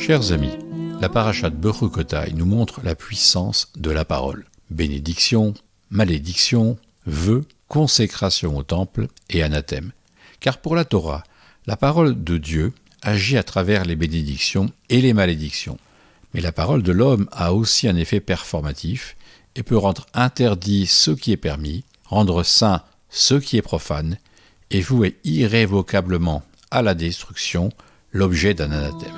Chers amis, la paracha de Bechukotai nous montre la puissance de la parole. Bénédiction, malédiction, vœux, consécration au temple et anathème. Car pour la Torah, la parole de Dieu agit à travers les bénédictions et les malédictions. Mais la parole de l'homme a aussi un effet performatif et peut rendre interdit ce qui est permis, rendre saint ce qui est profane et vouer irrévocablement à la destruction l'objet d'un anathème.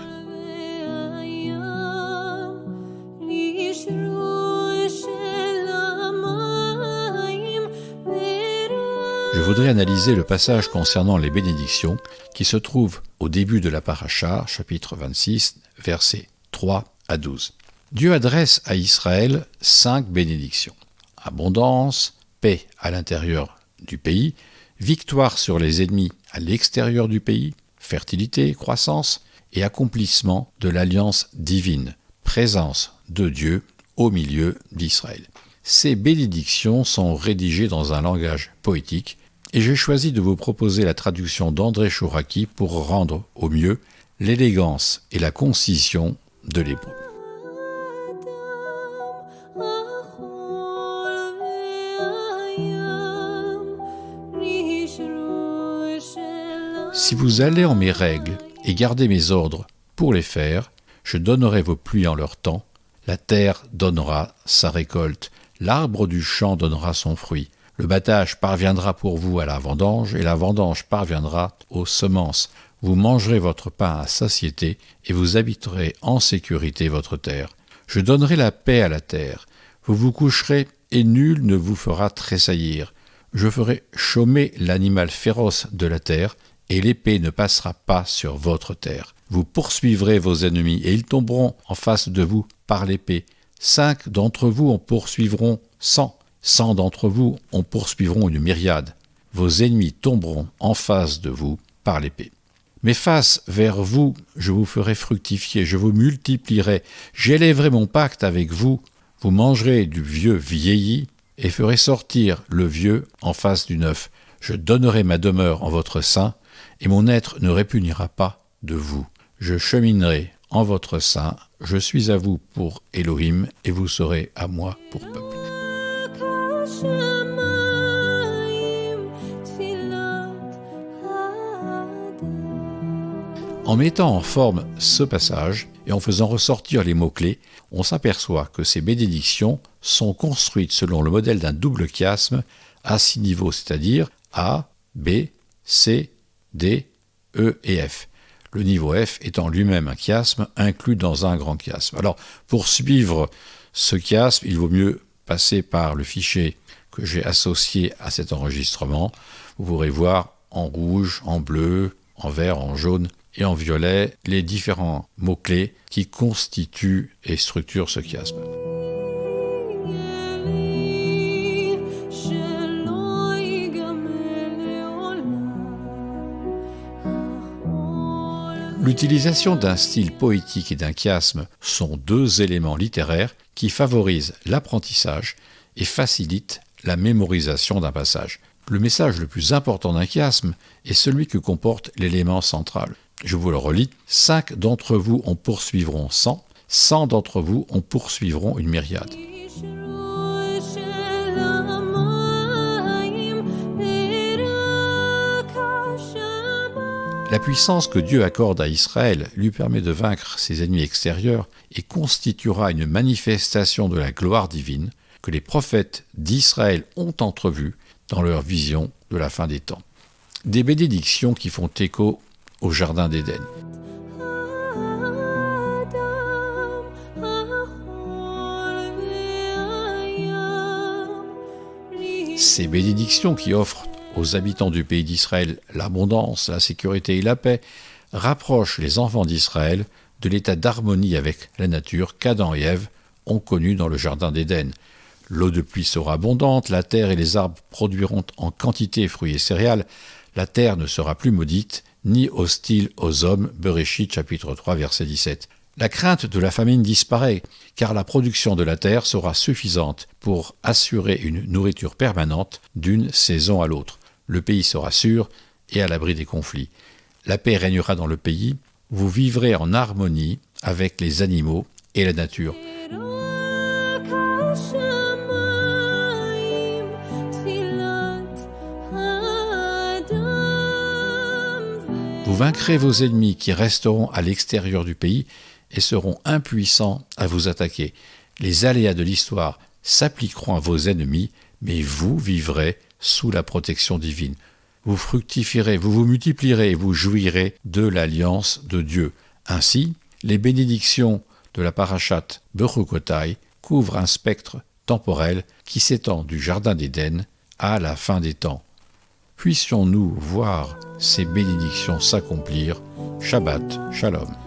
Je voudrais analyser le passage concernant les bénédictions qui se trouve au début de la paracha, chapitre 26, versets 3 à 12. Dieu adresse à Israël 5 bénédictions. Abondance, paix à l'intérieur du pays, victoire sur les ennemis à l'extérieur du pays, fertilité, croissance et accomplissement de l'alliance divine, présence de Dieu au milieu d'Israël. Ces bénédictions sont rédigées dans un langage poétique et j'ai choisi de vous proposer la traduction d'André Chouraki pour rendre au mieux l'élégance et la concision de l'hébreu. Si vous allez en mes règles et gardez mes ordres pour les faire, je donnerai vos pluies en leur temps, la terre donnera sa récolte, l'arbre du champ donnera son fruit. Le battage parviendra pour vous à la vendange, et la vendange parviendra aux semences. Vous mangerez votre pain à satiété, et vous habiterez en sécurité votre terre. Je donnerai la paix à la terre. Vous vous coucherez, et nul ne vous fera tressaillir. Je ferai chômer l'animal féroce de la terre, et l'épée ne passera pas sur votre terre. Vous poursuivrez vos ennemis, et ils tomberont en face de vous par l'épée. 5 d'entre vous en poursuivront 100. 100 d'entre vous en poursuivront une myriade. Vos ennemis tomberont en face de vous par l'épée. Mais face vers vous, je vous ferai fructifier, je vous multiplierai, j'élèverai mon pacte avec vous, vous mangerez du vieux vieilli et ferez sortir le vieux en face du neuf. Je donnerai ma demeure en votre sein, et mon être ne répugnera pas de vous. Je cheminerai en votre sein, je suis à vous pour Elohim, et vous serez à moi pour peuple. En mettant en forme ce passage et en faisant ressortir les mots-clés, on s'aperçoit que ces bénédictions sont construites selon le modèle d'un double chiasme à 6 niveaux, c'est-à-dire A, B, C, D, E et F. Le niveau F étant lui-même un chiasme inclus dans un grand chiasme. Alors, pour suivre ce chiasme, il vaut mieux passer par le fichier que j'ai associé à cet enregistrement. Vous pourrez voir en rouge, en bleu, en vert, en jaune et en violet les différents mots-clés qui constituent et structurent ce chiasme. L'utilisation d'un style poétique et d'un chiasme sont 2 éléments littéraires qui favorisent l'apprentissage et facilitent la mémorisation d'un passage. Le message le plus important d'un chiasme est celui que comporte l'élément central. Je vous le relis. 5 d'entre vous en poursuivront 100, 100 d'entre vous en poursuivront une myriade. La puissance que Dieu accorde à Israël lui permet de vaincre ses ennemis extérieurs et constituera une manifestation de la gloire divine que les prophètes d'Israël ont entrevue dans leur vision de la fin des temps. Des bénédictions qui font écho au jardin d'Éden. Ces bénédictions qui offrent aux habitants du pays d'Israël l'abondance, la sécurité et la paix rapprochent les enfants d'Israël de l'état d'harmonie avec la nature qu'Adam et Ève ont connu dans le jardin d'Éden. L'eau de pluie sera abondante, la terre et les arbres produiront en quantité fruits et céréales, la terre ne sera plus maudite, ni hostile aux hommes. Bereshit, chapitre 3, verset 17. La crainte de la famine disparaît, car la production de la terre sera suffisante pour assurer une nourriture permanente d'une saison à l'autre. Le pays sera sûr et à l'abri des conflits. La paix régnera dans le pays, vous vivrez en harmonie avec les animaux et la nature. Vous vaincrez vos ennemis qui resteront à l'extérieur du pays et seront impuissants à vous attaquer. Les aléas de l'histoire s'appliqueront à vos ennemis, mais vous vivrez sous la protection divine. Vous fructifierez, vous vous multiplierez et vous jouirez de l'alliance de Dieu. Ainsi, les bénédictions de la parashate Bechukotai couvrent un spectre temporel qui s'étend du Jardin d'Éden à la fin des temps. Puissions-nous voir ces bénédictions s'accomplir. Shabbat Shalom.